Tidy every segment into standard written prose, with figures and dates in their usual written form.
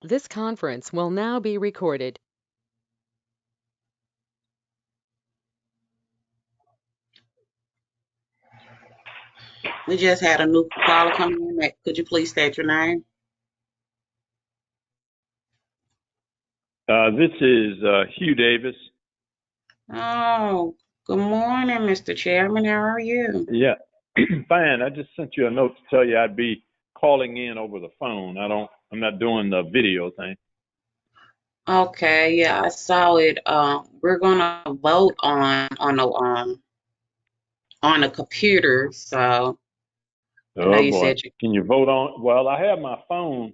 This conference will now be recorded. We just had a new caller come in. Could you please state your name? This is Hugh Davis. Oh, good morning, Mr. Chairman. How are you? Yeah, fine. I just sent you a note to tell you I'd be calling in over the phone. I'm not doing the video thing. Okay, yeah, I saw it. We're gonna vote on a computer. So I know Oh you boy, said you. can you vote on? Well, I have my phone.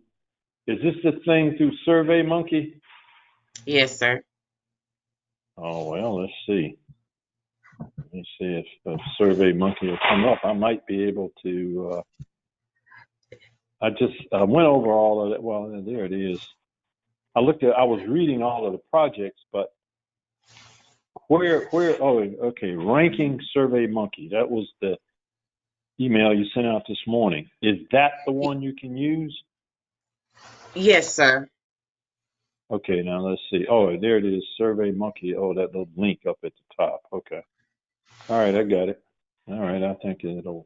Is this the thing through Survey Monkey? Yes, sir. Oh well, let's see. Let me see if Survey Monkey will come up. I might be able to. I just went over all of it. Well, there it is. I was reading all of the projects, but where? Oh, okay. Ranking Survey Monkey. That was the email you sent out this morning. Is that the one you can use? Yes, sir. Okay, now let's see. Oh, there it is, Survey Monkey. Oh, that little link up at the top. Okay. All right, I got it. All right, I think it'll.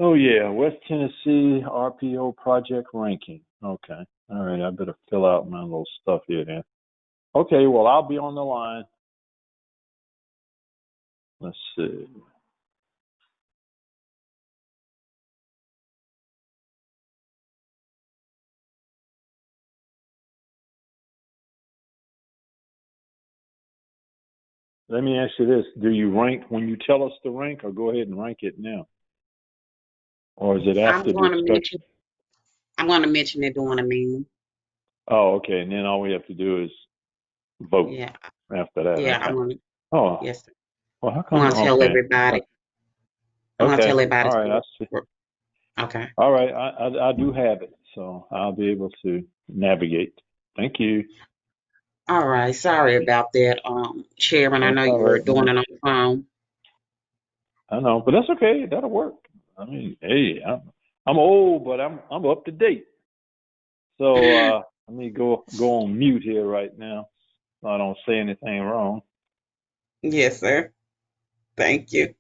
Oh yeah, West Tennessee RPO project ranking. Okay. All right, I better fill out my little stuff here then. Okay, well I'll be on the line. Let's see. Let me ask you this: do you rank when you tell us to rank, or go ahead and rank it now, or is it I'm after going to discussion? mention. I'm going to mention it during a meeting. Oh, okay. And then all we have to do is vote Yeah, after that. yeah. I'm Okay. going to. Oh, Yes, sir. well, how I'm come? going to tell Okay. everybody. I'm going to tell Okay. everybody. All right. I see. Okay. All right. I do have it, so I'll be able to navigate. Thank you. All right. Sorry about that, Chairman. I That's know all you were right doing now. it on the phone. I know, but that's okay. That'll work. I mean, hey, I'm old, but I'm up to date. So let me go on mute here right now, so I don't say anything wrong. Yes, sir. Thank you.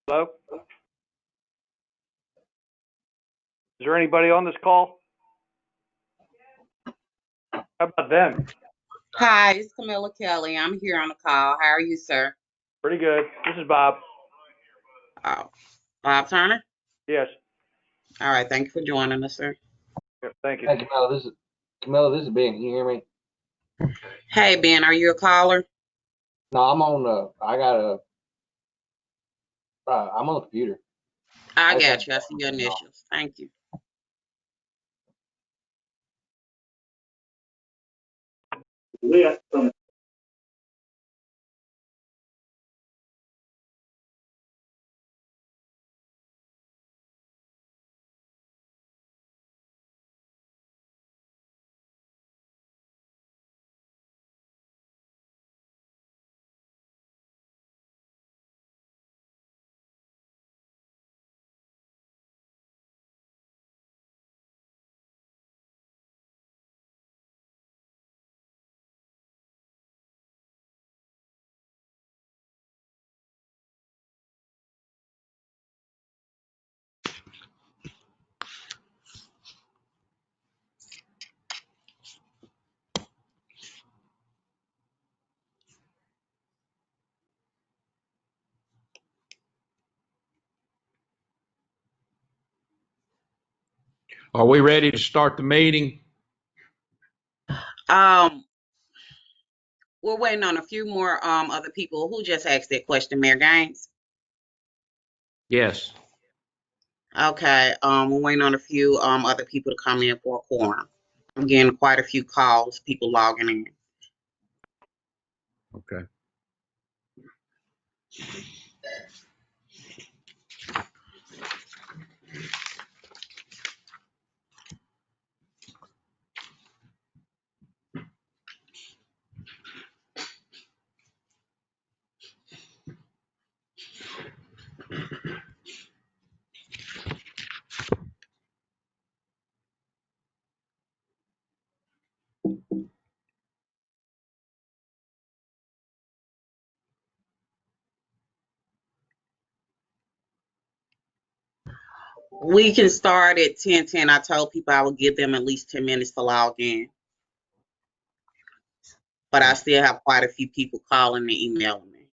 Hello? Is there anybody on this call? How about them? Hi, it's Camilla Kelly. I'm here on the call. How are you, sir? Pretty good. This is Bob. Oh, Bob Turner? Yes. All right, thank you for joining us, sir. Yeah, thank you. Hey, Camilla, this is Ben. Can you hear me? Hey, Ben, are you a caller? No, I'm on I'm on the computer. I I just got have you. I see your no. initials. Thank you. Are we ready to start the meeting? Um, we're waiting on a few more other people. Who just asked that question, Mayor Gaines? Yes. Okay, we're waiting on a few other people to come in for a quorum. I'm getting quite a few calls, people logging in. Okay. We can start at 10:10. I told people I would give them at least 10 minutes to log in, but I still have quite a few people calling and emailing me.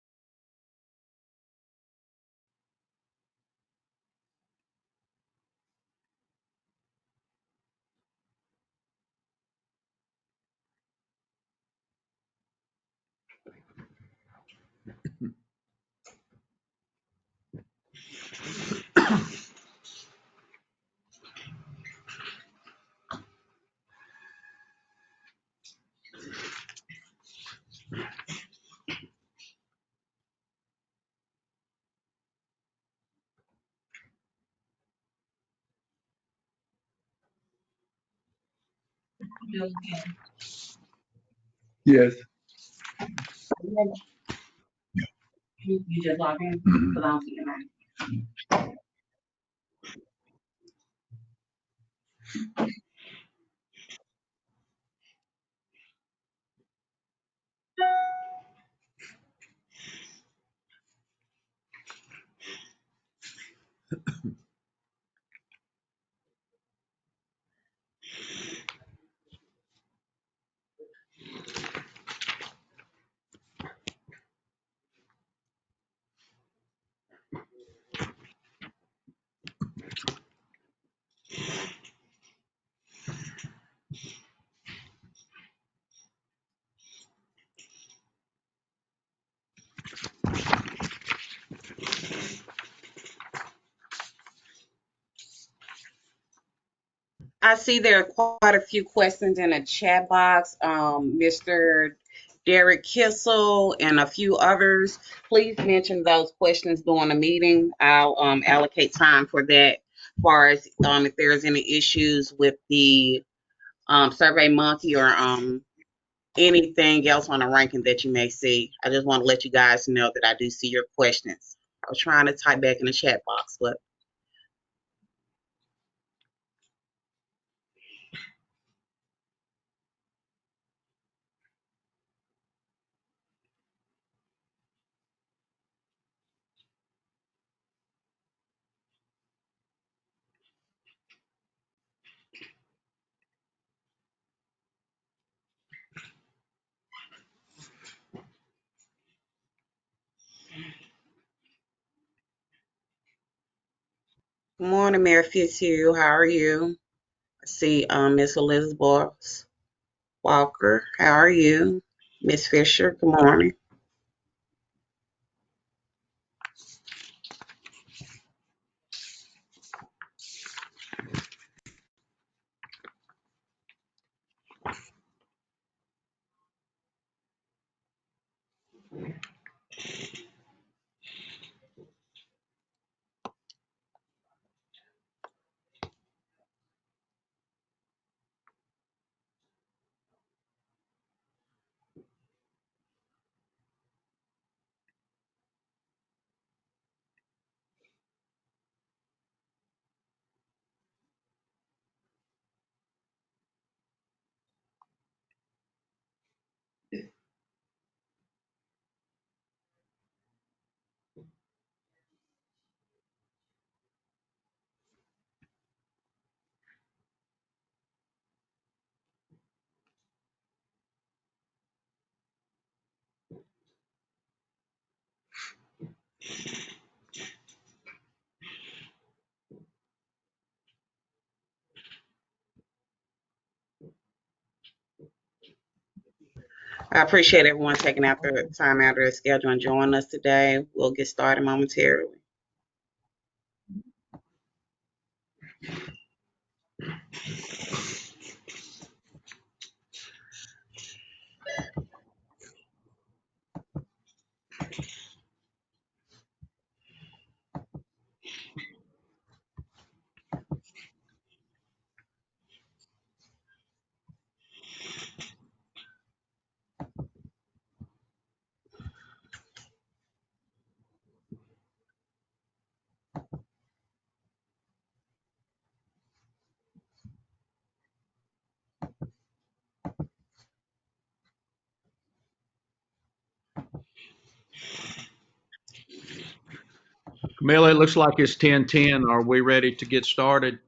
Yes. You just log in? Mhm. 'Cause I don't see your name. I see there are quite a few questions in the chat box. Mr. Derek Kissel and a few others. Please mention those questions during the meeting. I'll allocate time for that. As far as if there's any issues with the Survey Monkey or anything else on the ranking that you may see. I just want to let you guys know that I do see your questions. I was trying to type back in the chat box, but Good morning, Mayor Fitzhugh. How are you? I see Miss Elizabeth Walker. How are you? Miss Fisher, good morning. I appreciate everyone taking out their time out of their schedule and joining us today. We'll get started momentarily. Camilla, it looks like it's 10:10. Are we ready to get started?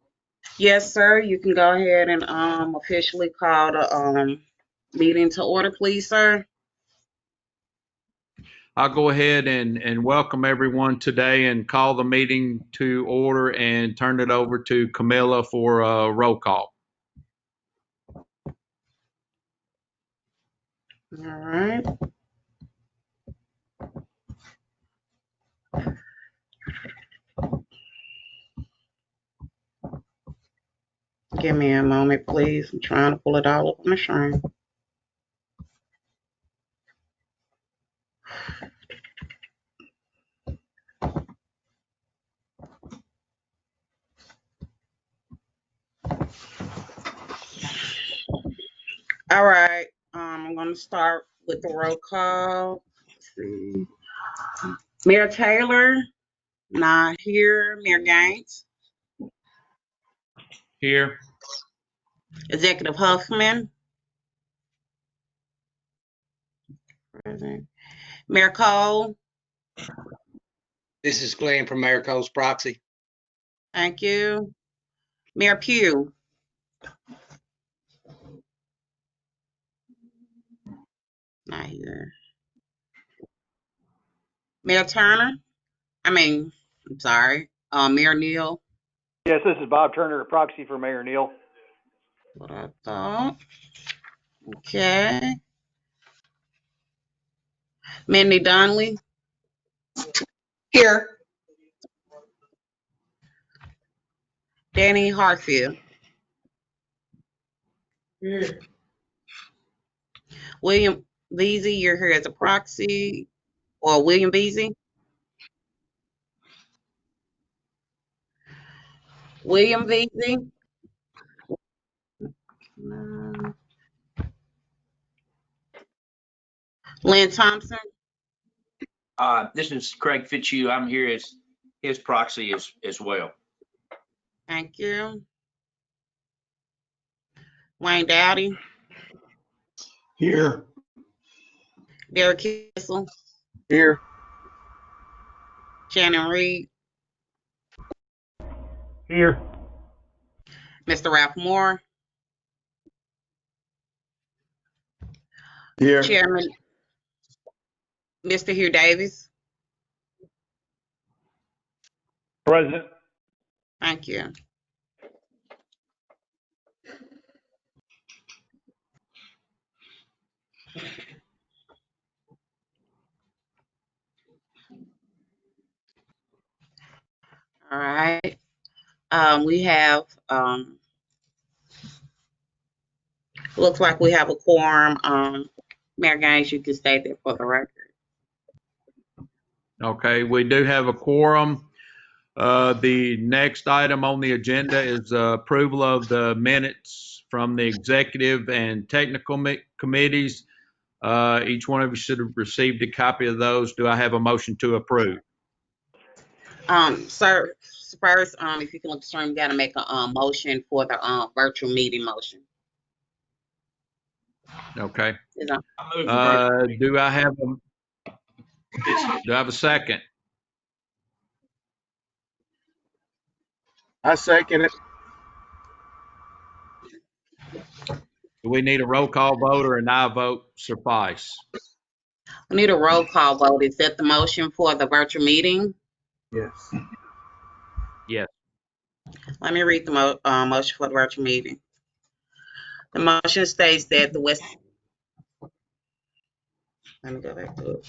Yes, sir. You can go ahead and officially call the meeting to order, please, sir. I'll go ahead and welcome everyone today and call the meeting to order and turn it over to Camilla for a roll call. All right. Give me a moment, please. I'm trying to pull it all up on the screen. All right. I'm going to start with the roll call. Let's see. Mayor Taylor, not here. Mayor Gaines, Here. Executive Huffman, present. Mayor Cole, This is Glenn from Mayor Cole's proxy. thank you. Mayor Pugh, not here. Mayor Turner, I'm sorry. Mayor Neal, Yes, this is Bob Turner, proxy for Mayor Neal. what I thought. Okay. Mindy Donnelly, Here. Danny Hartfield, William Beasy, you're here as a proxy, or William Beasy. William Beasy. Lynn Thompson, This is Craig Fitzhugh. I'm here as his proxy as well. thank you. Wayne Dowdy, Here. Derek Kissel, Here. Shannon Reed, Here. Mr. Ralph Moore, Here. Chairman, Mr. Hugh Davis, Present. Thank you. All right. We have, looks like we have a quorum. Mayor Gaines, you can state that for the record. Okay, we do have a quorum. The next item on the agenda is approval of the minutes from the executive and technical committees. Each one of you should have received a copy of those. Do I have a motion to approve? Sir, first, if you can look strong, you gotta make a motion for the virtual meeting motion. Okay. Is that- I move the virtual meeting. Do I have a second? I second it. Do we need a roll call vote or an aye vote suffice? We need a roll call vote. Is that the motion for the virtual meeting? Yes. Yes. Let me read the motion for the virtual meeting. The motion states that let me go back to it.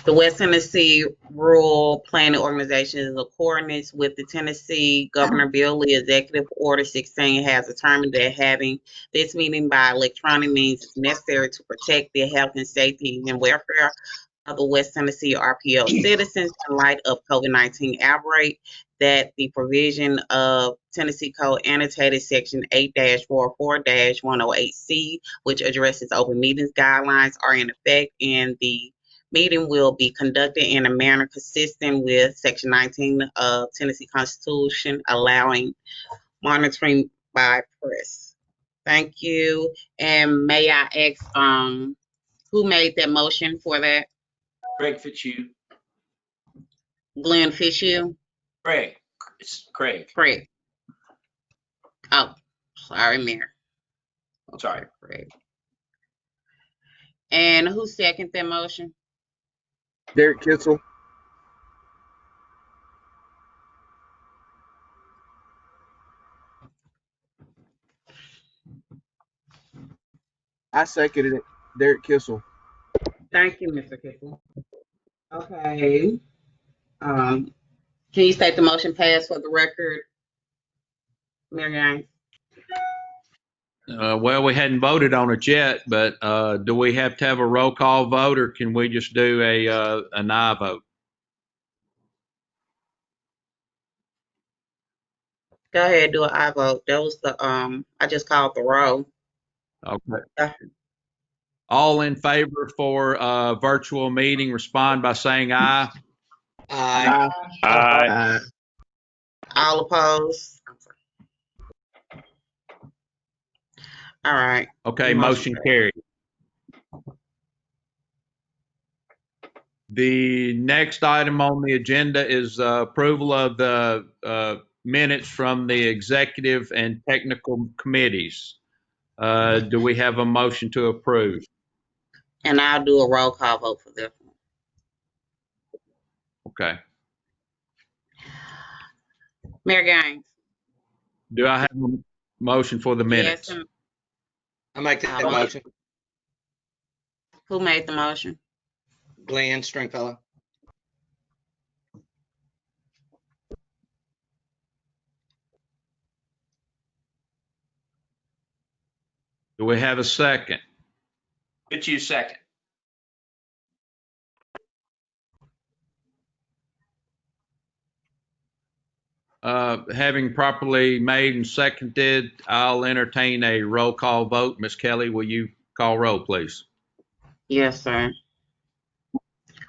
The West Tennessee Rural Planning Organization is in accordance with the Tennessee Governor Bill Lee Executive Order 16 has determined that having this meeting by electronic means is necessary to protect the health and safety and welfare of the West Tennessee RPL citizens in light of COVID-19 outbreak, that the provision of Tennessee Code annotated section 8-44-108C, which addresses open meetings guidelines, are in effect, and the meeting will be conducted in a manner consistent with section 19 of Tennessee Constitution, allowing monitoring by press. Thank you. And may I ask, who made that motion for that? Craig Fitzhugh. Glenn Fisher? Craig. It's Craig. Craig. Oh, sorry, Mayor. Sorry. Craig. And who seconded that motion? Derek Kissel. I seconded it. Derek Kissel. Thank you, Mr. Kickle. Okay. Can you state the motion passed for the record, Mayor Gaines? Well, we hadn't voted on it yet, but do we have to have a roll call vote, or can we just do an aye vote? Go ahead, do an aye vote. That was the I just called the roll. Okay. All in favor for virtual meeting, respond by saying aye. Aye. Aye. All opposed? All right. Okay, motion carried. The next item on the agenda is approval of the minutes from the executive and technical committees. Do we have a motion to approve? And I'll do a roll call vote for this one. Okay. Mayor Gaines? Do I have a motion for the minutes? Yes. I make that Aye. motion. Who made the motion? Glenn Stringfellow. Do we have a second? Fitzhugh second. Having properly made and seconded, I'll entertain a roll call vote. Ms. Kelly, will you call roll, please? Yes, sir.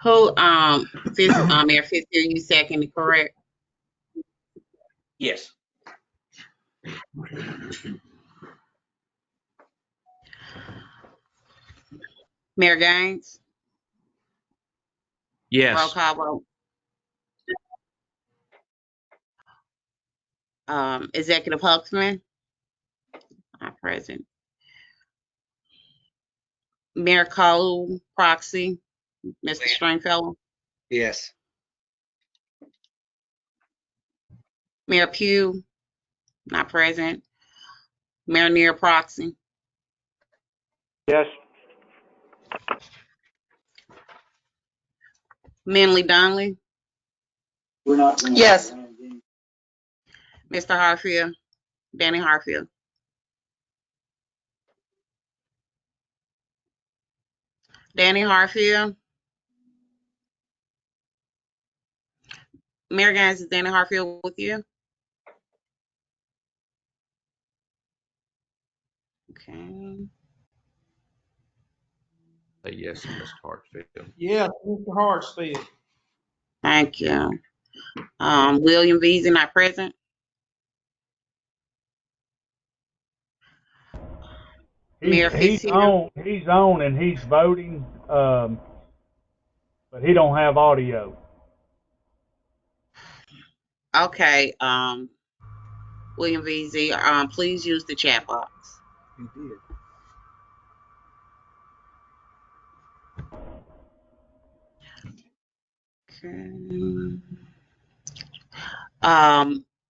Who, Mayor Fitzgerald, you seconded, correct? Yes. Mayor Gaines? Roll Yes. call vote. Executive Huxman? Not present. Mayor Cole, proxy, Mr. Stringfellow? Yes. Mayor Pugh, not present. Mayor Near Proxy. Yes. Minley Donnelly. Yes. Mr. Harfield. Danny Harfield. Danny Harfield. Mayor Gaines, is Danny Harfield with you? Okay. Say yes, to Mr. Hartsfield. Yes, Mr. Hartsfield. Thank you. William Veazey, not present. Mayor Fitzgerald. He's on and he's voting, but he don't have audio. Okay. William Veazey, please use the chat box. He did. Okay.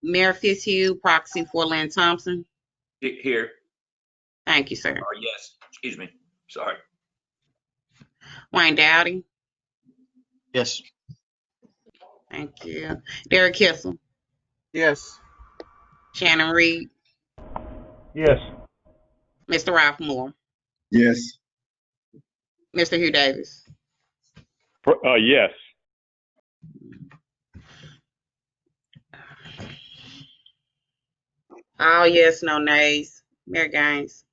Mayor Fitzhugh, proxy for Lynn Thompson. Here. Thank you, sir. Oh, yes. Excuse me. Sorry. Wayne Dowdy. Yes. Thank you. Derek Kissel. Yes. Shannon Reed. Yes. Mr. Ralph Moore. Yes. Mr. Hugh Davis. Yes. All yes, no nays. Mayor Gaines.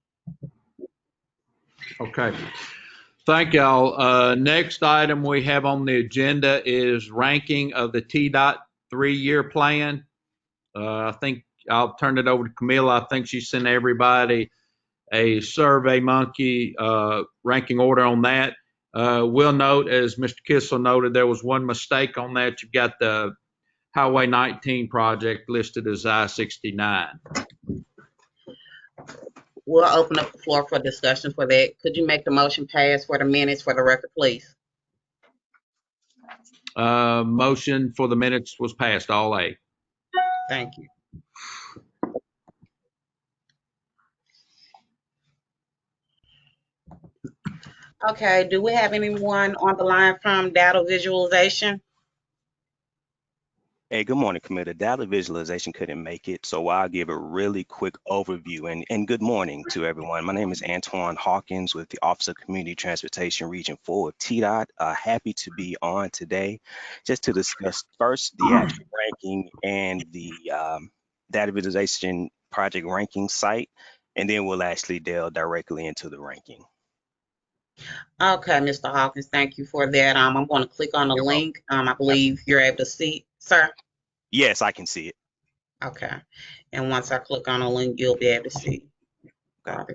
Okay. Thank y'all. Next item we have on the agenda is ranking of the TDOT 3-year plan. I think I'll turn it over to Camilla. I think she sent everybody a Survey Monkey ranking order on that. We'll note, as Mr. Kissel noted, there was one mistake on that. You've got the Highway 19 project listed as I-69. We'll open up the floor for discussion for that. Could you make the motion pass for the minutes for the record, please? Motion for the minutes was passed, all A. Thank you. Okay, do we have anyone on the line from data visualization? Hey, good morning, Committee. Data visualization couldn't make it, so I'll give a really quick overview. And good morning to everyone. My name is Antoine Hawkins with the Office of Community Transportation Region 4 of TDOT. Happy to be on today just to discuss first the actual ranking and the data visualization project ranking site, and then we'll actually delve directly into the ranking. Okay, Mr. Hawkins, thank you for that. I'm going to click on the link. I believe you're able to see, sir. Yes, I can see it. Okay, and once I click on the link, you'll be able to see. Okay.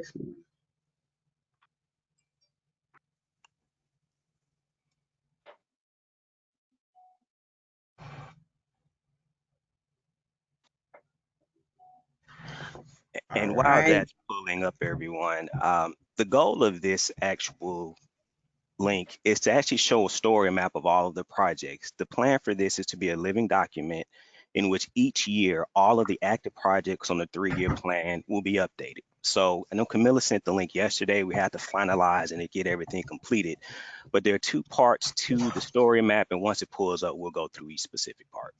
And while that's pulling up, everyone, the goal of this actual link is to actually show a story map of all of the projects. The plan for this is to be a living document in which each year all of the active projects on the 3-year plan will be updated. So I know Camilla sent the link yesterday. We had to finalize and get everything completed, but there are 2 parts to the story map, and once it pulls up, we'll go through each specific part.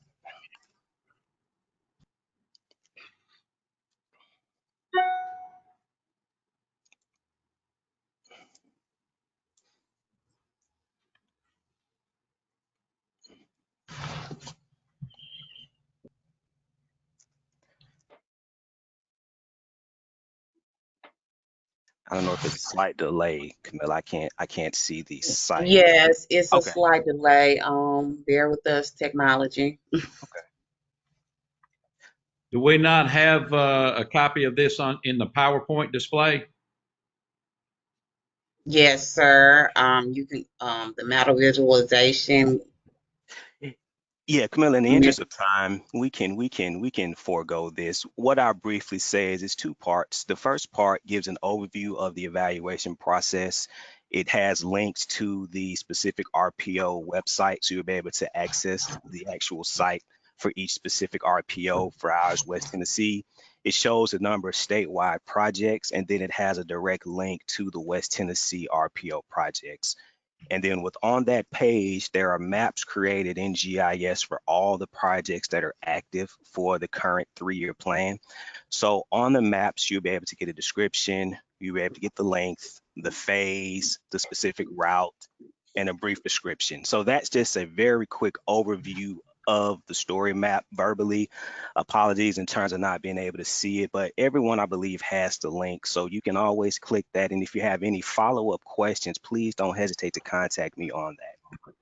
I don't know if it's a slight delay, Camilla. I can't see the site. Yes, it's a Okay. slight delay. Bear with us, technology. Okay. Do we not have a copy of this in the PowerPoint display? Yes, sir. You can the matter visualization. Yeah, Camilla, in the interest of time, we can forego this. What I'll briefly say is it's 2 parts. The first part gives an overview of the evaluation process. It has links to the specific RPO website, so you'll be able to access the actual site for each specific RPO. For ours, West Tennessee, it shows the number of statewide projects, and then it has a direct link to the West Tennessee RPO projects. And then on that page, there are maps created in GIS for all the projects that are active for the current 3-year plan. So on the maps, you'll be able to get a description, you'll be able to get the length, the phase, the specific route, and a brief description. So that's just a very quick overview of the story map verbally. Apologies in terms of not being able to see it, but everyone, I believe, has the link. So you can always click that. And if you have any follow-up questions, please don't hesitate to contact me on that.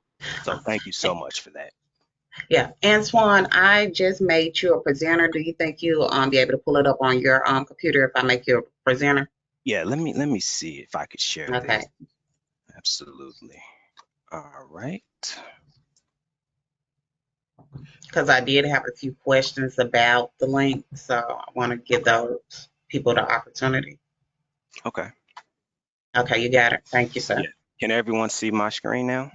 So thank you so much for that. Yeah, Antoine, I just made you a presenter. Do you think you'll be able to pull it up on your computer if I make you a presenter? Yeah, let me see if I could share Okay. this. Absolutely. All right. Because I did have a few questions about the link, so I want to give those people the opportunity. Okay. Okay, you got it. Thank you, sir. Yeah. Can everyone see my screen now?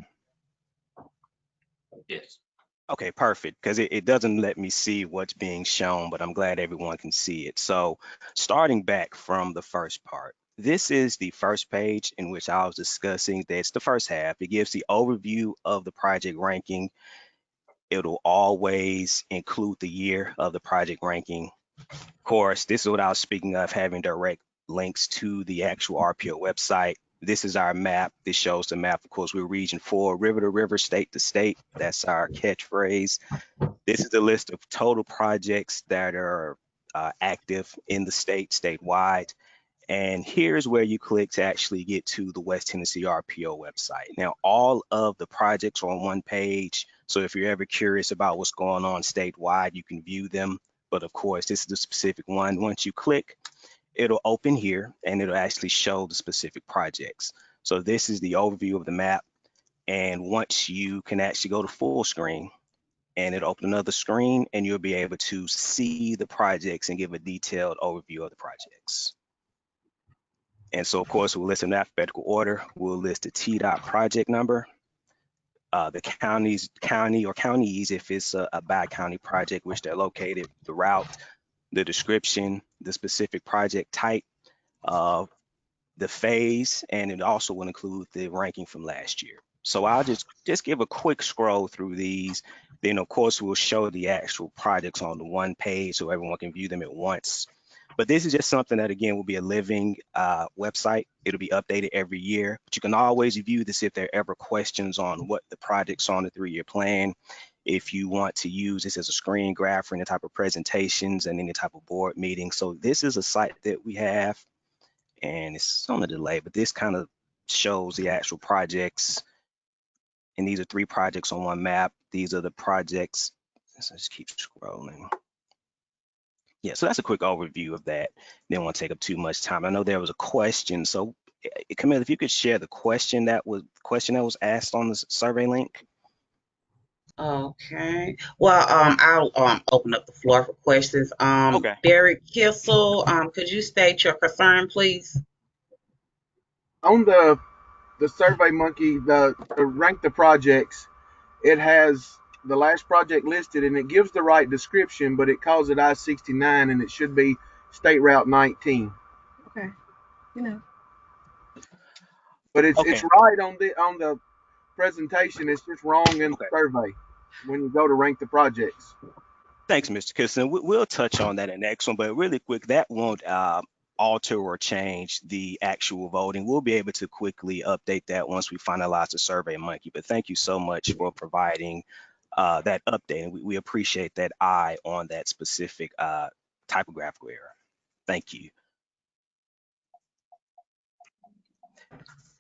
Yes. Okay, perfect, because it doesn't let me see what's being shown, but I'm glad everyone can see it. So starting back from the first part, this is the first page in which I was discussing. That's the first half. It gives the overview of the project ranking. It'll always include the year of the project ranking. Of course, this is what I was speaking of, having direct links to the actual RPO website. This is our map. This shows the map. Of course, we're region 4, river to river, state to state. That's our catchphrase. This is the list of total projects that are active in the statewide. And here's where you click to actually get to the West Tennessee RPO website. Now, all of the projects are on one page. So if you're ever curious about what's going on statewide, you can view them. But of course, this is the specific one. Once you click, it'll open here and it'll actually show the specific projects. So this is the overview of the map. And once you can actually go to full screen, and it'll open another screen and you'll be able to see the projects and give a detailed overview of the projects. And so, of course, we'll list in alphabetical order. We'll list the TDOT project number, the county or counties if it's a bi-county project, which they're located, the route, the description, the specific project type, the phase, and it also will include the ranking from last year. So I'll just give a quick scroll through these. Then, of course, we'll show the actual projects on the one page so everyone can view them at once. But this is just something that, again, will be a living website. It'll be updated every year. But you can always view this if there are ever questions on what the projects on the 3-year plan. If you want to use this as a screen graph for any type of presentations and any type of board meeting. So this is a site that we have, and it's on a delay, but this kind of shows the actual projects. And these are 3 projects on one map. These are the projects. Let's just keep scrolling. Yeah, so that's a quick overview of that. Didn't want to take up too much time. I know there was a question. So Camille, if you could share the question that was asked on the survey link. Okay. Well, I'll open up the floor for questions. Okay. Derek Kissel, could you state your concern, please? On the Survey Monkey, the rank the projects, it has the last project listed and it gives the right description, but it calls it I-69 and it should be State Route 19. Okay. You know. But it's Okay. it's right on the presentation. It's just wrong in the survey when you go to rank the projects. Thanks, Mr. Kirsten. We'll touch on that in the next one, but really quick, that won't alter or change the actual voting. We'll be able to quickly update that once we finalize the Survey Monkey. But thank you so much for providing that update. And we appreciate that eye on that specific typographical error. Thank you.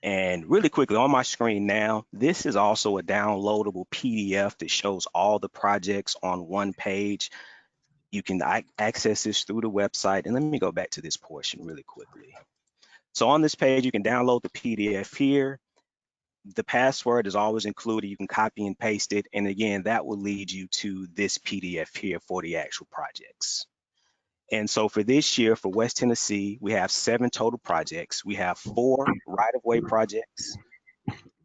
And really quickly on my screen now, this is also a downloadable PDF that shows all the projects on one page. You can access this through the website. And let me go back to this portion really quickly. So on this page, you can download the PDF here. The password is always included. You can copy and paste it. And again, that will lead you to this PDF here for the actual projects. And so for this year, for West Tennessee, we have 7 total projects. We have 4 right-of-way projects,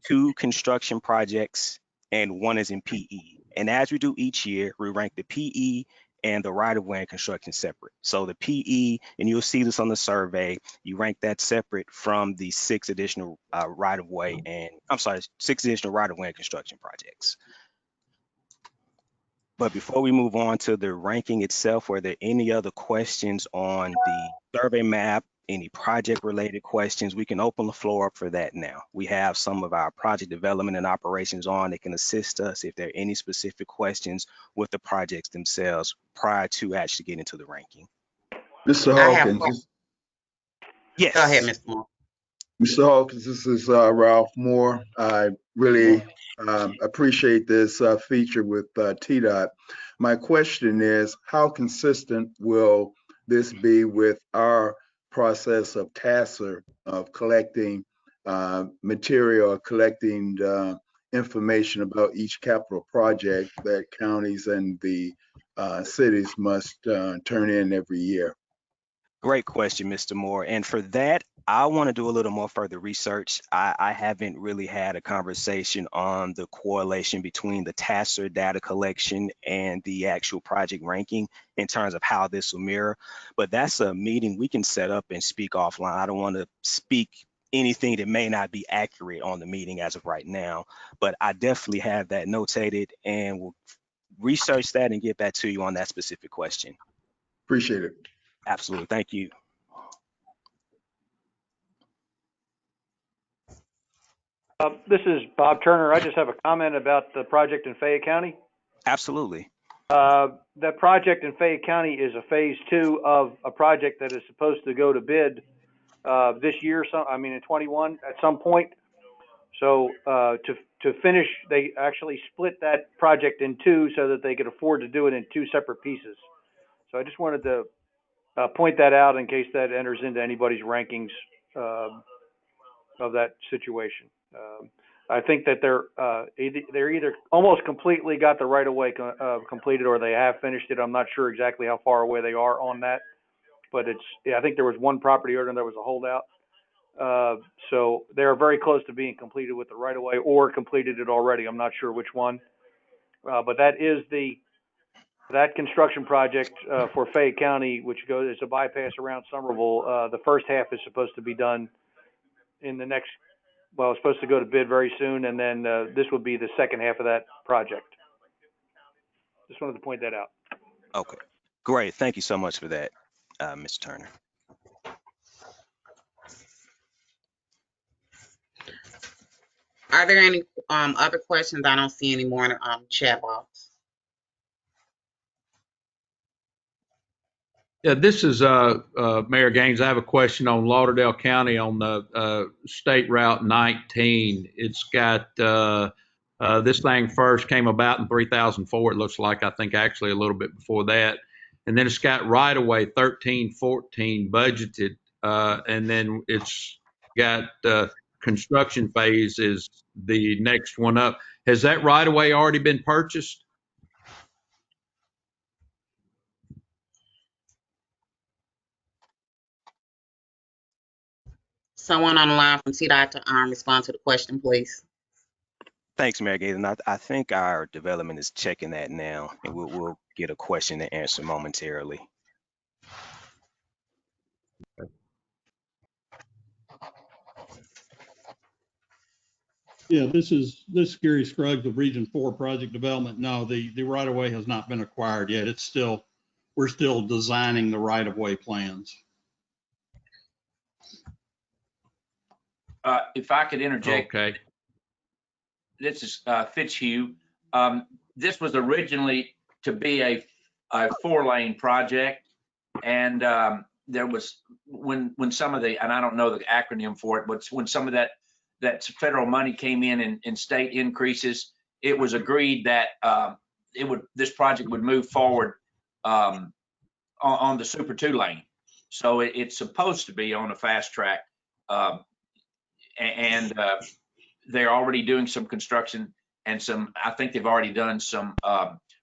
2 construction projects, and 1 is in PE. And as we do each year, we rank the PE and the right-of-way and construction separate. So the PE, and you'll see this on the survey, you rank that separate from the 6 additional right-of-way and, 6 additional right-of-way and construction projects. But before we move on to the ranking itself, were there any other questions on the survey map, any project-related questions? We can open the floor up for that now. We have some of our project development and operations on that can assist us if there are any specific questions with the projects themselves prior to actually getting to the ranking. Mr. I have. Hawkins, Yes. Go ahead, Mr. Moore. Mr. Hawkins, this is Ralph Moore. I really appreciate this feature with TDOT. My question is, how consistent will this be with our process of TASER, of collecting material, collecting information about each capital project that counties and the cities must turn in every year? Great question, Mr. Moore. And for that, I want to do a little more further research. I haven't really had a conversation on the correlation between the TASER data collection and the actual project ranking in terms of how this will mirror. But that's a meeting we can set up and speak offline. I don't want to speak anything that may not be accurate on the meeting as of right now, but I definitely have that notated and will research that and get back to you on that specific question. Appreciate it. Absolutely. Thank you. This is Bob Turner. I just have a comment about the project in Fayette County. Absolutely. That project in Fayette County is a phase 2 of a project that is supposed to go to bid this year. In 21 at some point. So to finish, they actually split that project in 2 so that they could afford to do it in 2 separate pieces. So I just wanted to point that out in case that enters into anybody's rankings of that situation. I think that they're either almost completely got the right of way completed, or they have finished it. I'm not sure exactly how far away they are on that, but I think there was one property owner and there was a holdout. So they're very close to being completed with the right of way, or completed it already. I'm not sure which one, but that is that construction project for Fayette County, which is a bypass around Somerville. The first half is supposed to be done in the next. Well, it's supposed to go to bid very soon, and then this would be the second half of that project. Just wanted to point that out. Okay, great. Thank you so much for that, Mr. Turner. Are there any other questions? I don't see any more in the chat box. Yeah, this is Mayor Gaines. I have a question on Lauderdale County on the State Route 19. It's got this thing first came about in 3004. It looks like, I think actually a little bit before that. And then it's got right away 1314 budgeted, and then it's got construction phase is the next one up. Has that right away already been purchased? Someone on the line from TDOT to respond to the question, please. Thanks, Mayor Gaines. And I think our development is checking that now, and we'll get a question to answer momentarily. Yeah, this is Gary Scruggs of Region 4 Project Development. No, the right of way has not been acquired yet. We're still designing the right of way plans. If I could interject. Okay. This is Fitzhugh. This was originally to be a 4-lane project, and there was when some of the, and I don't know the acronym for it, but when some of that federal money came in and state increases, it was agreed that this project would move forward on the Super 2 lane. So it's supposed to be on a fast track, and they're already doing some construction and I think they've already done some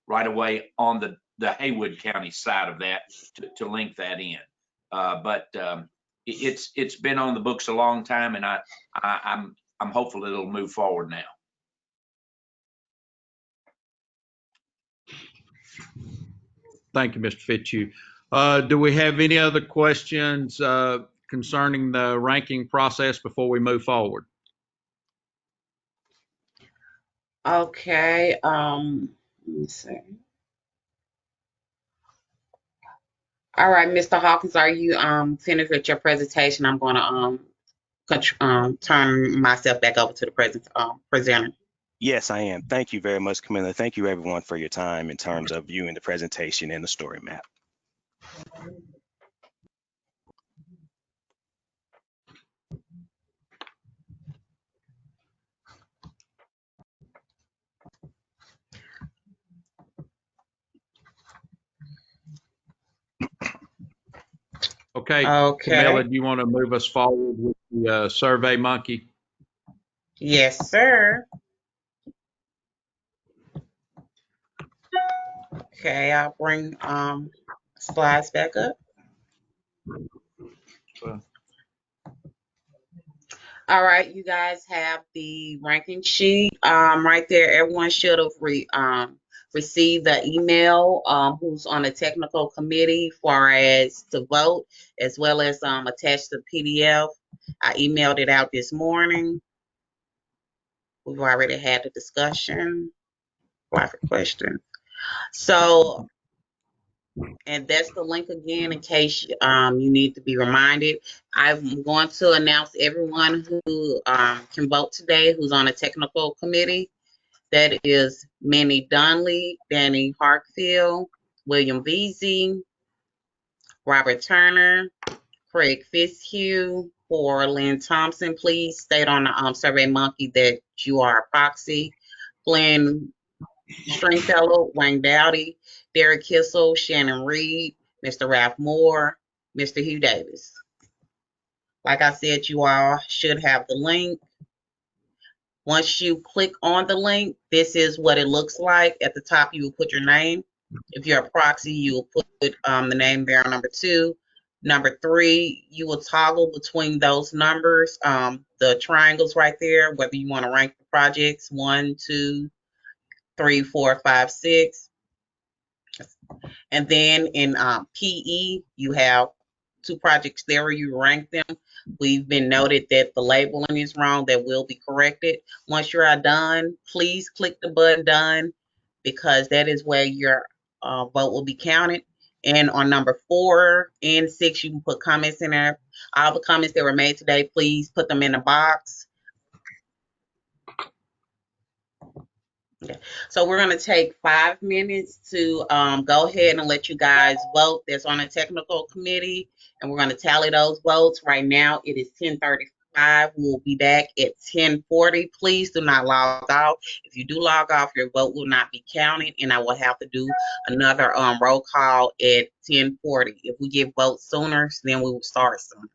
right away on the Haywood County side of that to link that in. But it's been on the books a long time, and I'm hopeful it'll move forward now. Thank you, Mr. Fitzhugh. Do we have any other questions concerning the ranking process before we move forward? Okay, let me see. All right, Mr. Hawkins, are you finished with your presentation? I'm going to turn myself back over to the presenter. Yes, I am. Thank you very much, Camilla. Thank you, everyone, for your time in terms of viewing the presentation and the story map. Okay, Okay. Camilla, do you want to move us forward with the Survey Monkey? Yes, sir. Okay, I'll bring slides back up. All right, you guys have the ranking sheet right there. Everyone should have received the email who's on the technical committee for as to vote, as well as attached the PDF. I emailed it out this morning. We've already had the discussion. Lots of questions. So, and that's the link again in case you need to be reminded. I'm going to announce everyone who can vote today who's on the technical committee. That is Manny Donnelly, Danny Hartfield, William Veazey, Robert Turner, Craig Fitzhugh. For Lynn Thompson, please state on the Survey Monkey that you are a proxy. Glenn Stringfellow, Wayne Dowdy, Derek Kissel, Shannon Reed, Mr. Ralph Moore, Mr. Hugh Davis. Like I said, you all should have the link. Once you click on the link, this is what it looks like. At the top, you will put your name. If you're a proxy, you will put the name there on number 2. Number 3, you will toggle between those numbers, the triangles right there, whether you want to rank the projects 1, 2, 3, 4, 5, 6. And then in PE, you have 2 projects there where you rank them. We've been noted that the labeling is wrong. That will be corrected. Once you're done, please click the button done, because that is where your vote will be counted. And on number 4 and 6, you can put comments in there. All the comments that were made today, please put them in the box. Okay. So we're going to take 5 minutes to go ahead and let you guys vote that's on a technical committee, and we're going to tally those votes. Right now it is 10:35. We'll be back at 10:40. Please do not log off. If you do log off, your vote will not be counted, and I will have to do another roll call at 10:40. If we get votes sooner, then we will start soon.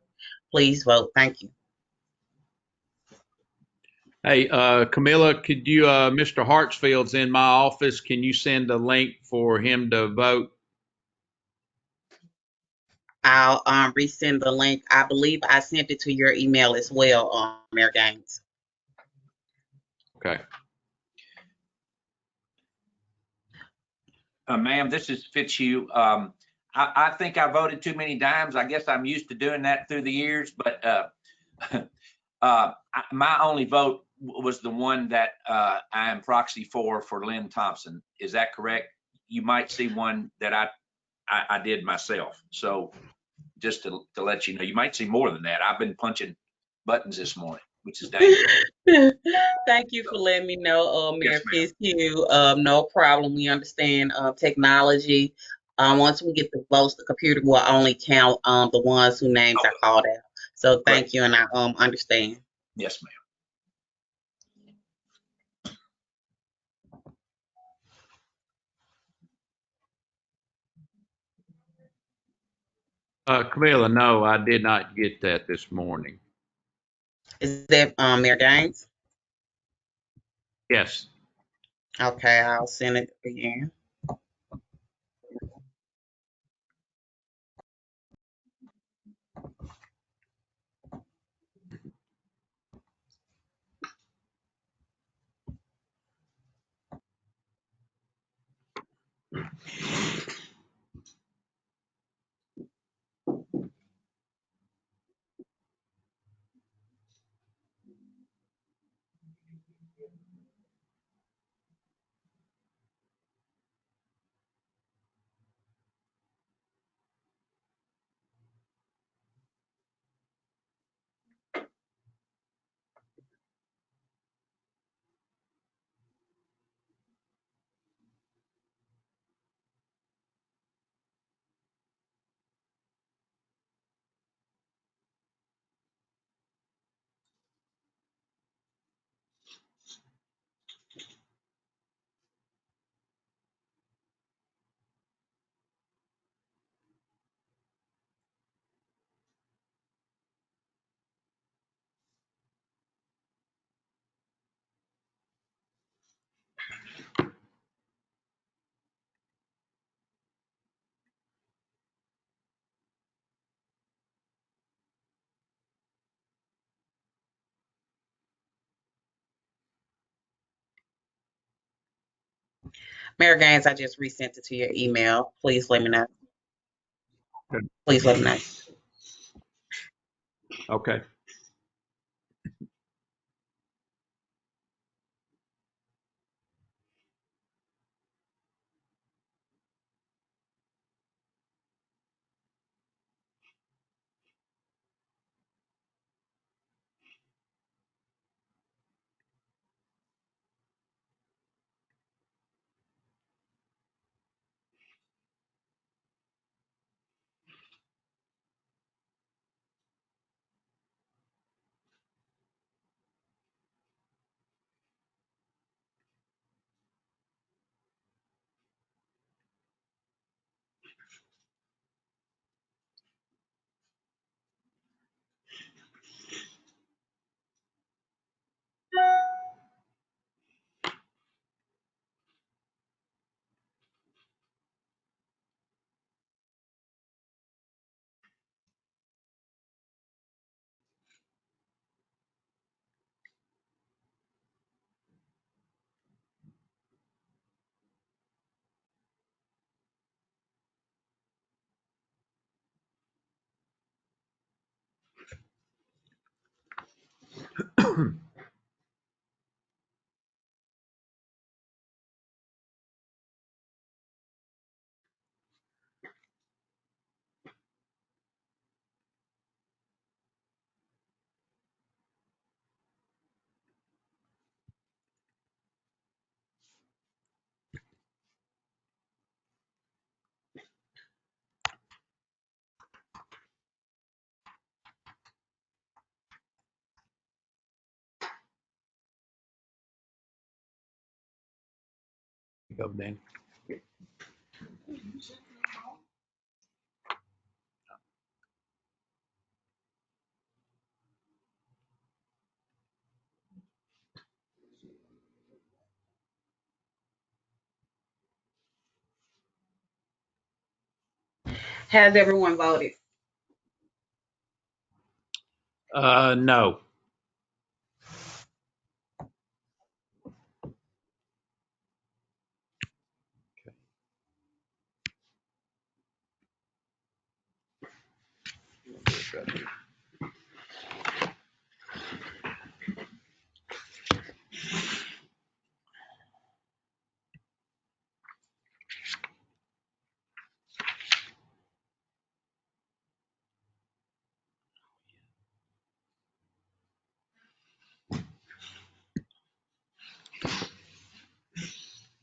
Please vote. Thank you. Hey, Camilla, could you, Mr. Hartsfield's in my office. Can you send a link for him to vote? I'll resend the link. I believe I sent it to your email as well, Mayor Gaines. Okay. Ma'am, this is Fitzhugh. I think I voted too many times. I guess I'm used to doing that through the years, but my only vote was the one that I am proxy for Lynn Thompson. Is that correct? You might see one that I did myself. So just to let you know, you might see more than that. I've been punching buttons this morning, which is dangerous. Thank you for letting me know, Mayor Yes, Fitzhugh. No problem. We understand technology. Once we get the votes, the computer will only count the ones whose names are called out. So thank you, and I understand. Yes, ma'am. Camilla, no, I did not get that this morning. Is that Mayor Gaines? Yes. Okay, I'll send it again. Mayor Gaines, I just resent it to your email. Please let me know. Okay. Please let me know. Okay. Go, Dan. Has everyone voted? No.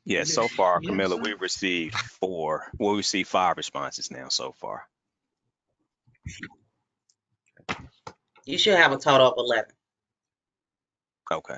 Yes, so far, Camilla, we received 5 responses now so far. You should have a total of 11. Okay.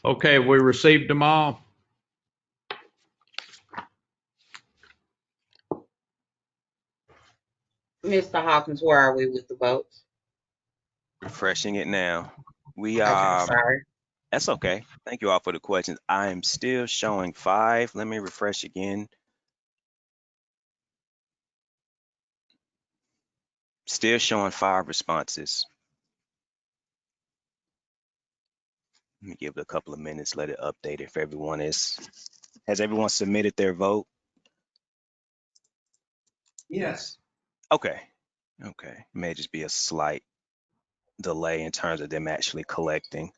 Okay, we received them all. Mr. Hawkins, where are we with the votes? Refreshing it now. We Okay, sorry. That's okay. Thank you all for the questions. I am still showing 5. Let me refresh again. Still showing 5 responses. Let me give it a couple of minutes, let it update if everyone has everyone submitted their vote? Yes. Okay. Okay. May just be a slight delay in terms of them actually collecting.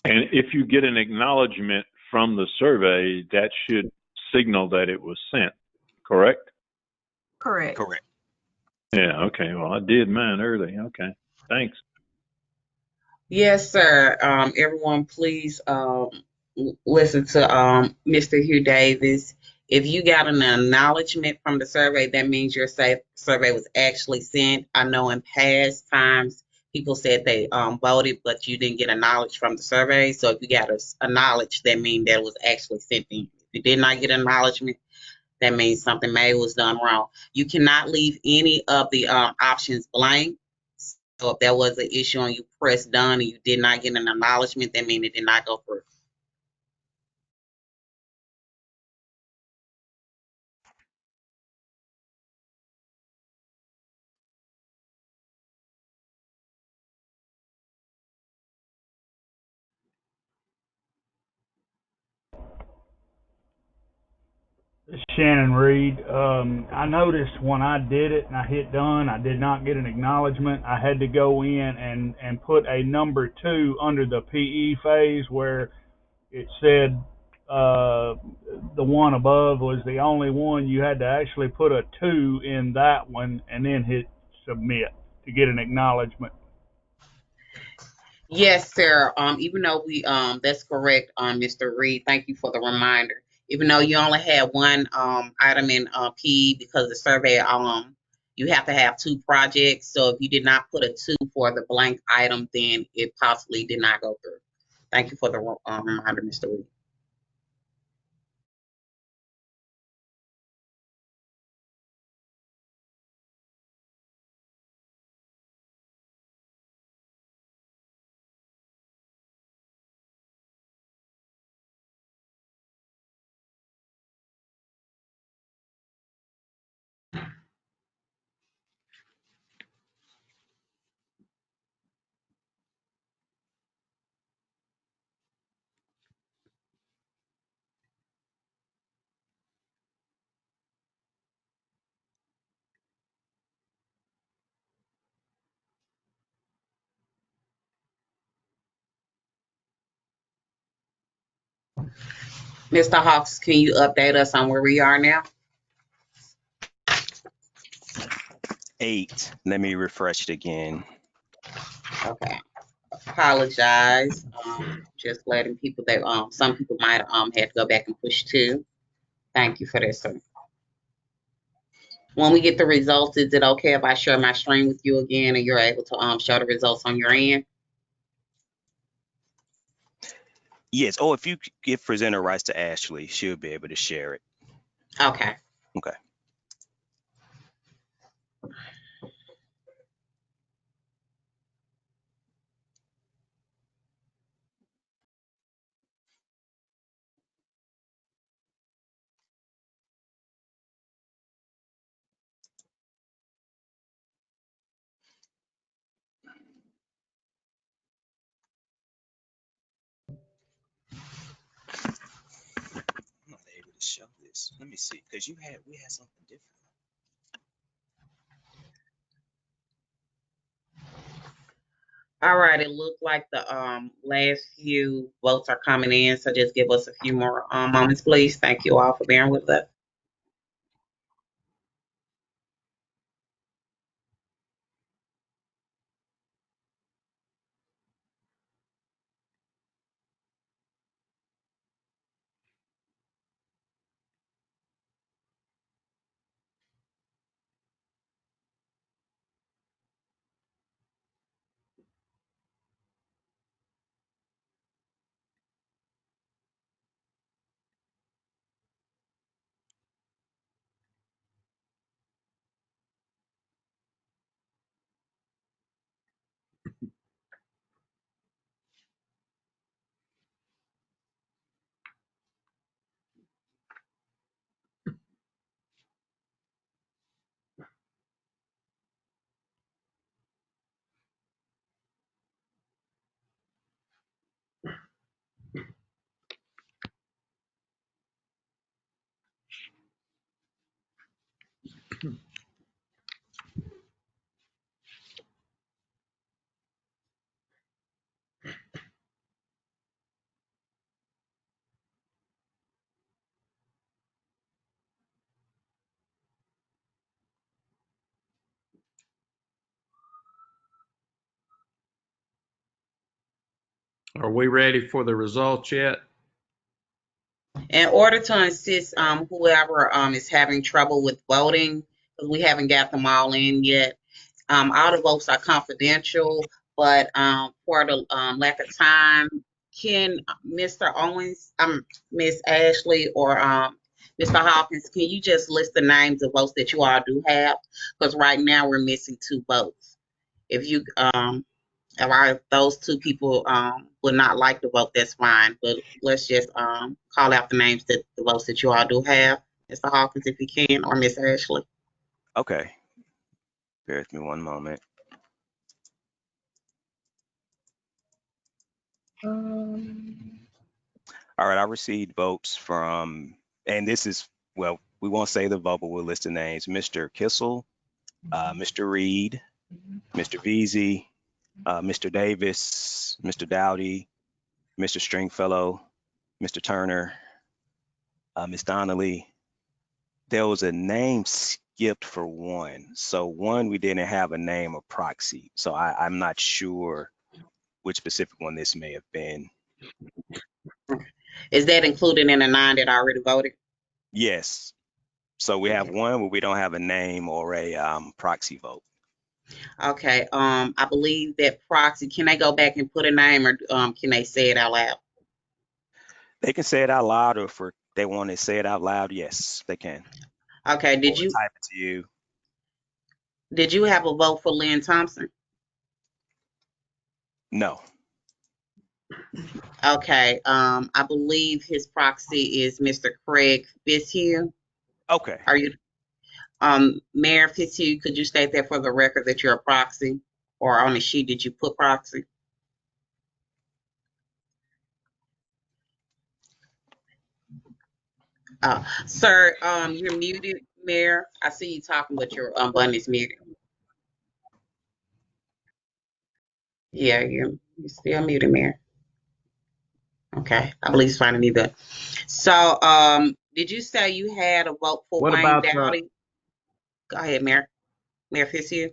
And if you get an acknowledgement from the survey, that should signal that it was sent, correct? Correct. Correct. Yeah, okay. Well, I did mine early. Okay. Thanks. Yes, sir. Everyone, please listen to Mr. Hugh Davis. If you got an acknowledgement from the survey, that means your survey was actually sent. I know in past times people said they voted, but you didn't get a knowledge from the survey. So if you got a knowledge, that means that it was actually sent in. If you did not get acknowledgement, that means something maybe was done wrong. You cannot leave any of the options blank. So if there was an issue and you pressed done and you did not get an acknowledgement, that means it did not go through. Shannon Reed. I noticed when I did it and I hit done, I did not get an acknowledgement. I had to go in and put a number 2 under the PE phase where it said the one above was the only one. You had to actually put a 2 in that one and then hit submit to get an acknowledgement. Yes, sir. Even though we that's correct, Mr. Reed. Thank you for the reminder. Even though you only had one item in PE because the survey you have to have 2 projects. So if you did not put a 2 for the blank item, then it possibly did not go through. Thank you for the reminder, Mr. Reed. Mr. Hawks, can you update us on where we are now? 8. Let me refresh it again. Okay. Apologize. Just letting people that some people might have had to go back and push 2. Thank you for that, sir. When we get the results, is it okay if I share my screen with you again and you're able to show the results on your end? Yes. Oh, if you give presenter rights to Ashley, she'll be able to share it. Okay. Okay. I'm not able to show this. Let me see, because we had something different. All right. It looked like the last few votes are coming in, so just give us a few more moments, please. Thank you all for bearing with us. Are we ready for the results yet? In order to assist whoever is having trouble with voting, because we haven't got them all in yet, all the votes are confidential, but for the lack of time, can Mr. Owens, Miss Ashley, or Mr. Hawkins, can you just list the names of votes that you all do have? Because right now we're missing 2 votes. If you if those 2 people would not like to vote, that's fine. But let's just call out the names that the votes that you all do have, Mr. Hawkins, if you can, or Miss Ashley. Okay. Bear with me one moment. All right, I received votes from, and this is, well, we won't say the vote, but we'll list the names. Mr. Kissel, Mr. Reed, Mr. Veazey, Mr. Davis, Mr. Dowdy, Mr. Stringfellow, Mr. Turner, Ms. Donnelly. There was a name skipped for one. So one, we didn't have a name or proxy. So I'm not sure which specific one this may have been. Is that included in the 9 that already voted? Yes. So we have one where we don't have a name or a proxy vote. Okay. I believe that proxy, can they go back and put a name, or can they say it out loud? They can say it out loud, or if they want to say it out loud, yes, they can. Okay. Or type it to you. Did you have a vote for Lynn Thompson? No. Okay. I believe his proxy is Mr. Craig Fitzhugh. Okay. Are you Mayor Fitzhugh, could you state that for the record that you're a proxy, or on the sheet did you put proxy? Sir, you're muted, Mayor. I see you talking, but your button is muted. Yeah, you're still muted, Mayor. Okay, I believe it's finding me good. So, did you say you had a vote for What Wayne about Dowdy? Go ahead, Mayor. Mayor Fitzhugh.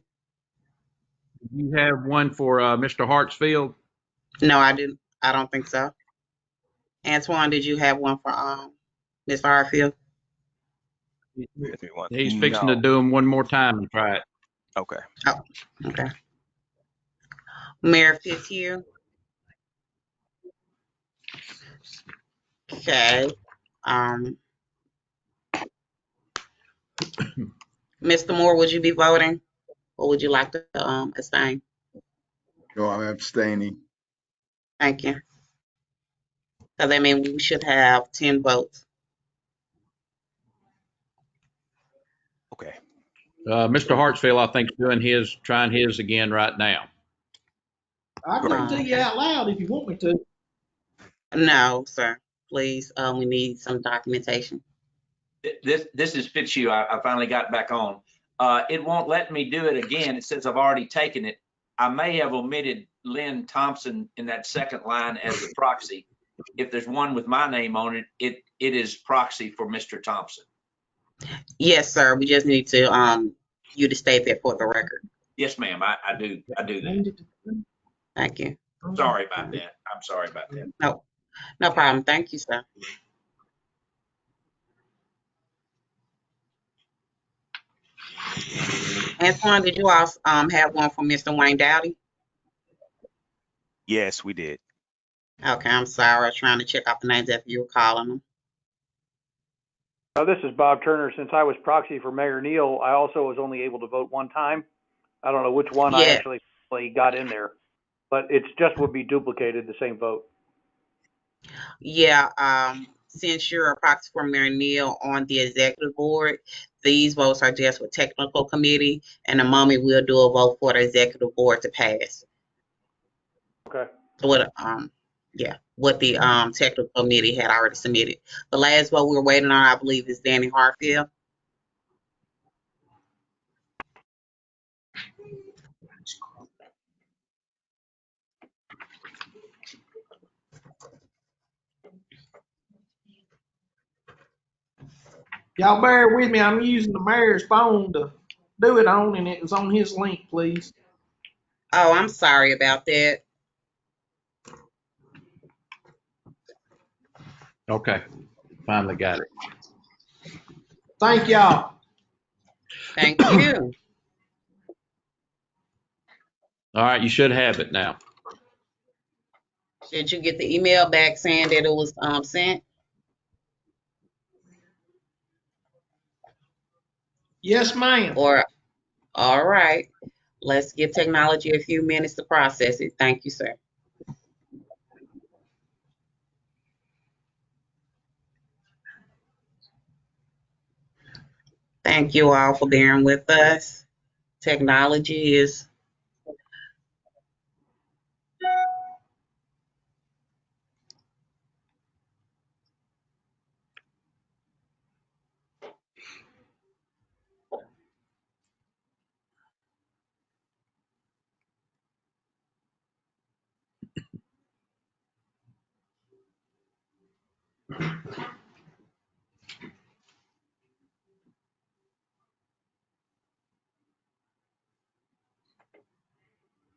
you have one for Mr. Hartsfield? No, I didn't. I don't think so. Antoine, did you have one for Ms. Hartfield? He's fixing to do them one more time and try it. Okay. Oh, okay. Mayor Fitzhugh. Okay. Mr. Moore, would you be voting, or would you like to abstain? No, I'm abstaining. Thank you. So that means we should have 10 votes. Okay. Mr. Hartsfield, I think, is trying his again right now. I can read to you out loud if you want me to. No, sir. Please, we need some documentation. This is Fitzhugh. I finally got back on. It won't let me do it again. It says I've already taken it. I may have omitted Lynn Thompson in that second line as the proxy. If there's one with my name on it, it is proxy for Mr. Thompson. Yes, sir. We just need to you to state that for the record. Yes, ma'am. I do that. Thank you. Sorry about that. I'm sorry about that. No problem. Thank you, sir. Antoine, did you also have one for Mr. Wayne Dowdy? Yes, we did. Okay, I'm sorry. I was trying to check off the names after you were calling them. This is Bob Turner. Since I was proxy for Mayor Neal, I also was only able to vote one time. I don't know which one I actually got in there, but it's just would be duplicated, the same vote. Yeah, since you're a proxy for Mayor Neal on the executive board, these votes are just for technical committee, and the moment we'll do a vote for the executive board to pass. Okay. What the technical committee had already submitted. The last vote we're waiting on, I believe, is Danny Hartfield. Y'all bear with me. I'm using the mayor's phone to do it on, and it was on his link, please. Oh, I'm sorry about that. Okay, finally got it. Thank y'all. Thank you. All right, you should have it now. Did you get the email back saying that it was sent? Yes, ma'am. Or all right. Let's give technology a few minutes to process it. Thank you, sir. Thank you all for bearing with us. Technology is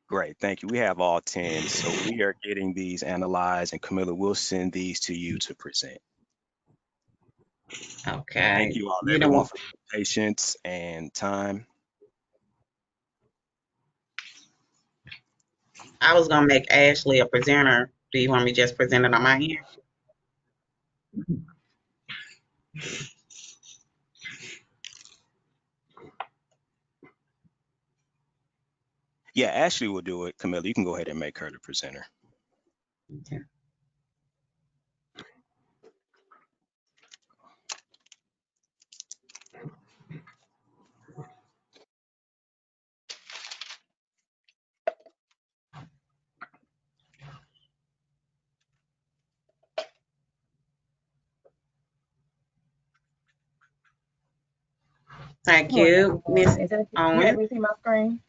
Great, thank you. We have all 10. So we are getting these analyzed, and Camilla will send these to you to present. Thank okay. you all, You everyone, know, for your patience and time. I was gonna make Ashley a presenter. Do you want me to just present it on my end? Yeah, Ashley will do it. Camilla, you can go ahead and make her the presenter. Okay. Thank Good morning, you, Miss everyone. You Owen. able to see my screen?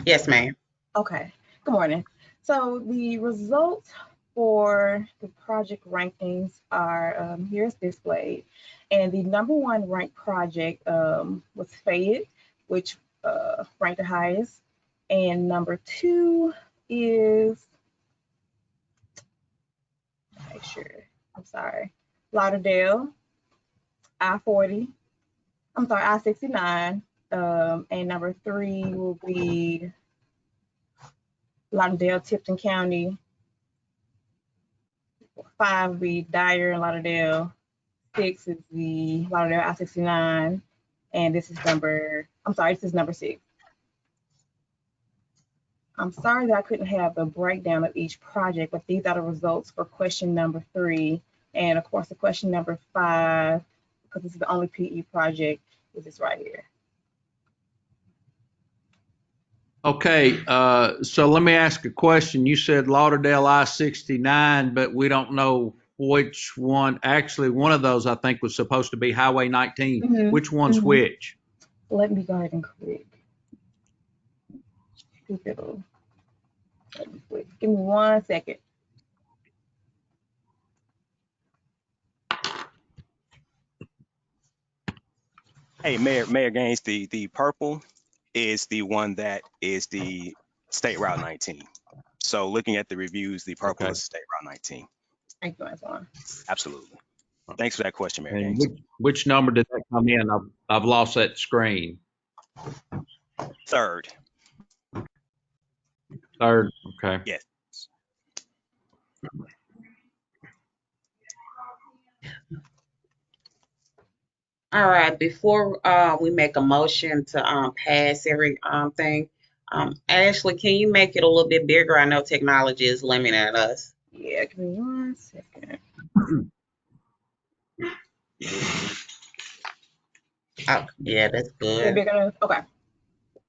Yes, ma'am. Okay. Good morning. So the results for the project rankings are here's displayed, and the number one ranked project was Fayette, which ranked the highest, and number two is make sure. I'm sorry, Lauderdale I-40. I'm sorry, I-69. And number three will be Lauderdale, Tipton County. 5 will be Dyer and Lauderdale. 6 is the Lauderdale I-69. And this is number 6. I'm sorry that I couldn't have the breakdown of each project, but these are the results for question number 3. And of course, the question number 5, because this is the only PE project, is this right here. Okay, so let me ask a question. You said Lauderdale I-69, but we don't know which one. Actually, one of those I think was supposed to be Highway 19. Which one's which? Let me go ahead and click. Let me click. Give me 1 second. Hey, Mayor Gaines, the purple is the one that is the State Route 19. So looking at the reviews, the purple is State Route 19. Thank you, Antoine. Absolutely. Thanks for that question, Mayor And Gaines. which number did that come in? I've lost that screen. Third. Third, okay. Yes. All right. Before we make a motion to pass every thing, Ashley, can you make it a little bit bigger? I know technology is limiting us. Yeah, give me 1 second. Oh, yeah, that's Is that good. big enough? Okay.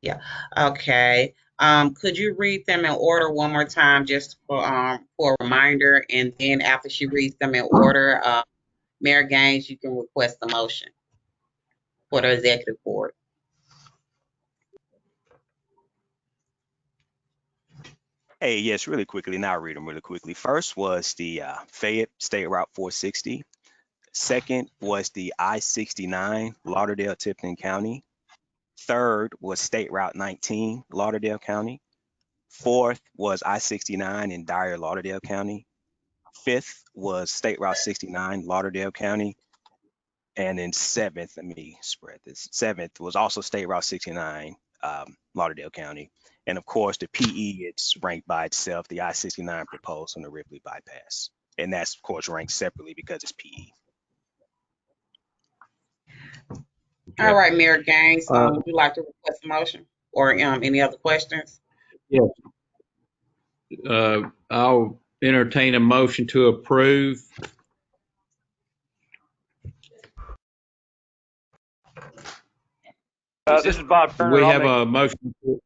Yeah. Okay. Could you read them in order one more time, just for a reminder, and then after she reads them in order, Mayor Gaines, you can request the motion for the executive board. Hey, yes, really quickly, and I'll read them really quickly. First was the Fayette State Route 460. Second was the I-69, Lauderdale, Tipton County. Third was State Route 19, Lauderdale County. Fourth was I-69 in Dyer, Lauderdale County. Fifth was State Route 69, Lauderdale County. And then seventh, let me spread this. Seventh was also State Route 69, Lauderdale County. And of course, the PE, it's ranked by itself, the I-69 proposed on the Ripley bypass. And that's, of course, ranked separately because it's PE. All right, Mayor Gaines, would you like to request a motion or any other questions? Yes. I'll entertain a motion to approve. This is Bob Turner. We I'll have make, a motion. this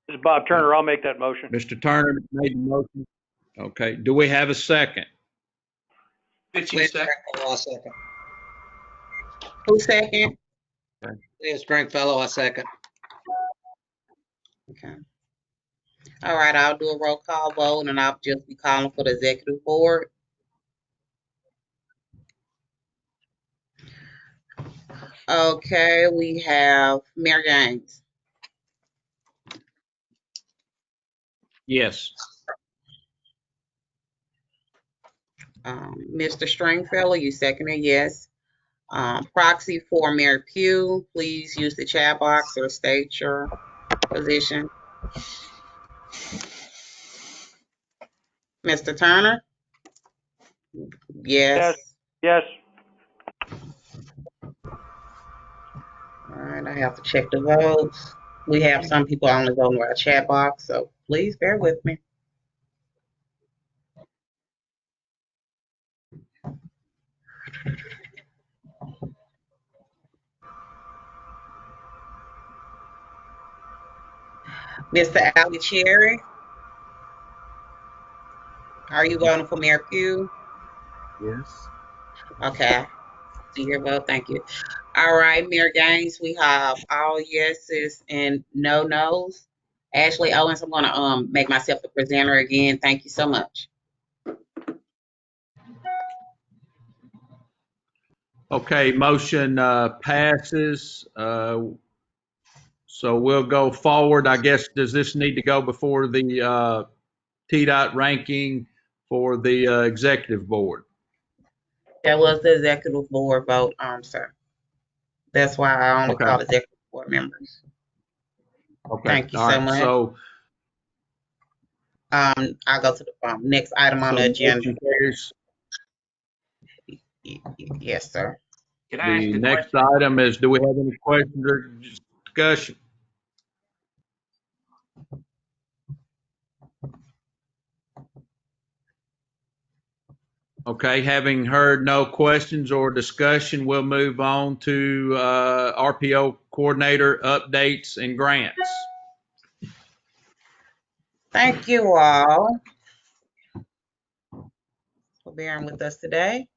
is Bob Turner. I'll make that motion. Mr. Turner made the motion. Okay. Do we have a second? Fitchie second. I'll second. Who second? Yeah, Stringfellow, I second. Okay. All right, I'll do a roll call vote, and I'll just be calling for the executive board. Okay, we have Mayor Gaines. Yes. Mr. Stringfellow, you seconded, yes. Proxy for Mayor Pugh, please use the chat box or state your position. Mr. Turner? Yes. Yes. All right, I have to check the votes. We have some people only voting with our chat box, so please bear with me. Mr. Albuquerque, are you voting for Mayor Pugh? Yes. Okay. See your vote. Thank you. All right, Mayor Gaines, we have all yeses and no nos. Ashley Owens, I'm going to make myself the presenter again. Thank you so much. Okay, motion passes. So we'll go forward. I guess, does this need to go before the TDOT ranking for the executive board? That was the executive board vote, sir. That's why I only call executive board members. Okay. Thank you All so right. much. So I'll go to the next item on the agenda. Yes, sir. Can I ask The a next question? item is, do we have any questions or discussion? Okay, having heard no questions or discussion, we'll move on to RPO coordinator updates and grants. Thank you all for bearing with us today.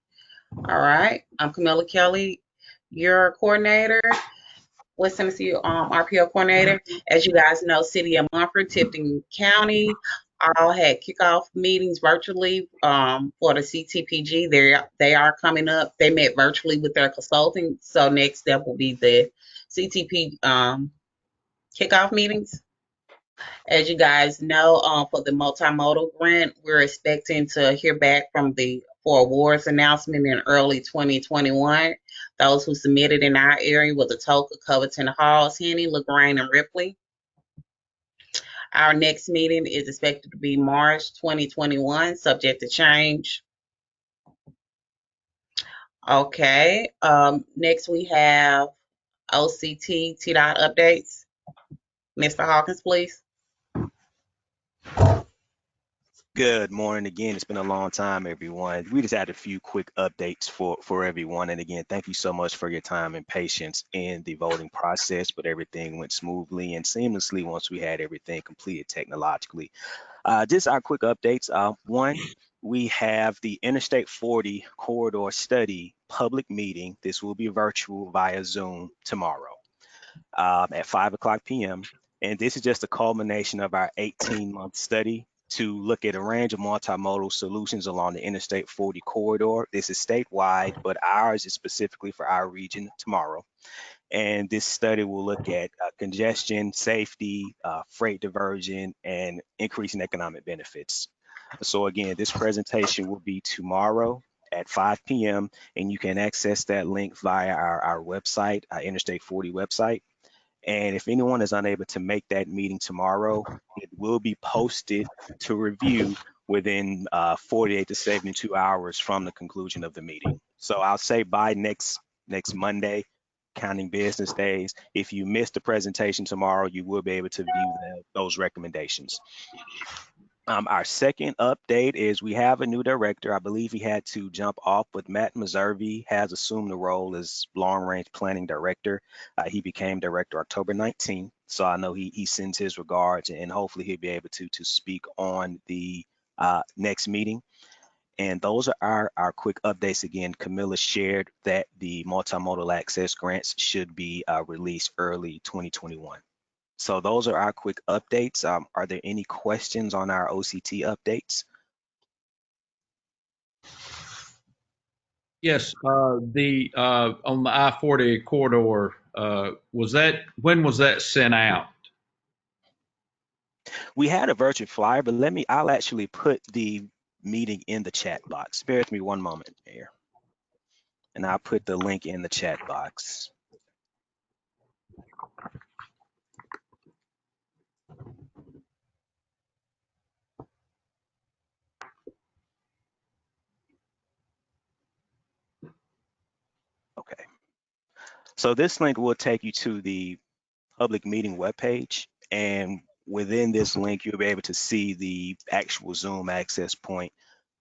All right, I'm Camilla Kelly, your coordinator, West Tennessee RPO coordinator. As you guys know, City of Mumford, Tipton County, all had kickoff meetings virtually for the CTPG. They are coming up. They met virtually with their consulting. So next step will be the CTP kickoff meetings. As you guys know, for the multimodal grant, we're expecting to hear back from the for awards announcement in early 2021. Those who submitted in our area were the Atoka, Covington, Halls, Henny, LaGrange, and Ripley. Our next meeting is expected to be March 2021, subject to change. Okay, next we have OCT TDOT updates. Mr. Hawkins, please. Good morning again. It's been a long time, everyone. We just had a few quick updates for everyone. And again, thank you so much for your time and patience in the voting process, but everything went smoothly and seamlessly once we had everything completed technologically. Just our quick updates. One, we have the Interstate 40 corridor study public meeting. This will be virtual via Zoom tomorrow at 5:00 p.m. And this is just a culmination of our 18-month study to look at a range of multimodal solutions along the Interstate 40 corridor. This is statewide, but ours is specifically for our region tomorrow. And this study will look at congestion, safety, freight diversion, and increasing economic benefits. So again, this presentation will be tomorrow at 5 p.m. and you can access that link via our website, our Interstate 40 website. And if anyone is unable to make that meeting tomorrow, it will be posted to review within 48 to 72 hours from the conclusion of the meeting. So I'll say by next Monday, counting business days. If you missed the presentation tomorrow, you will be able to view those recommendations. Our second update is we have a new director. I believe he had to jump off, but Matt Meservey has assumed the role as long-range planning director. He became director October 19th, so I know he sends his regards, and hopefully he'll be able to speak on the next meeting. And those are our quick updates. Again, Camilla shared that the multimodal access grants should be released early 2021. So those are our quick updates. Are there any questions on our OCT updates? Yes, on the I-40 corridor, when was that sent out? We had a virtual flyer, but I'll actually put the meeting in the chat box. Bear with me one moment, Mayor. And I'll put the link in the chat box. Okay. So this link will take you to the public meeting webpage, and within this link, you'll be able to see the actual Zoom access point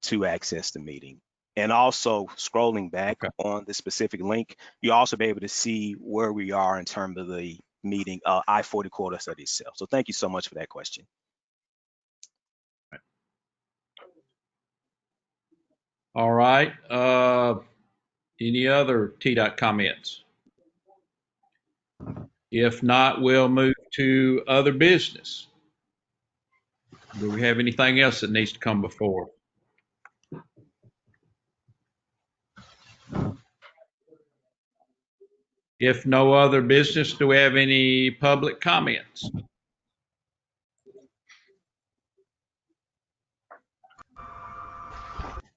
to access the meeting. And also scrolling back on the specific link, you'll also be able to see where we are in terms of the meeting, I-40 corridor study itself. So thank you so much for that question. All right. Any other TDOT comments? If not, we'll move to other business. Do we have anything else that needs to come before? If no other business, do we have any public comments?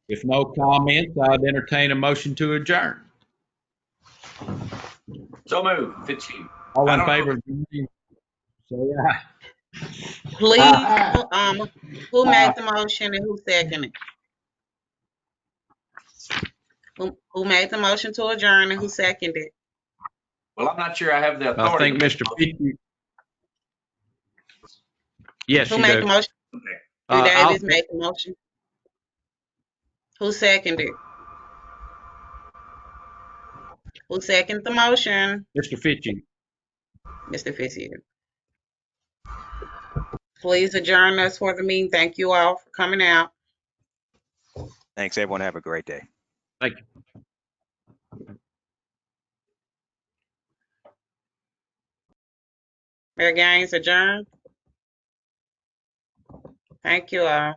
If no comments, I'd entertain a motion to adjourn. So move, Fitzhugh. All in favor, say aye. Please, who made the motion and who seconded? Who made the motion to adjourn and who seconded? Well, I'm not sure I have the I authority. think Mr. Fitchie. Yes, Who you made do. the motion? Okay. Drew Davis made the motion. Who seconded? Who seconded the motion? Mr. Fitchie. Mr. Fitzhugh. Please adjourn us for the meeting. Thank you all for coming out. Thanks, everyone. Have a great day. Thank you. Mayor Gaines adjourned. Thank you all.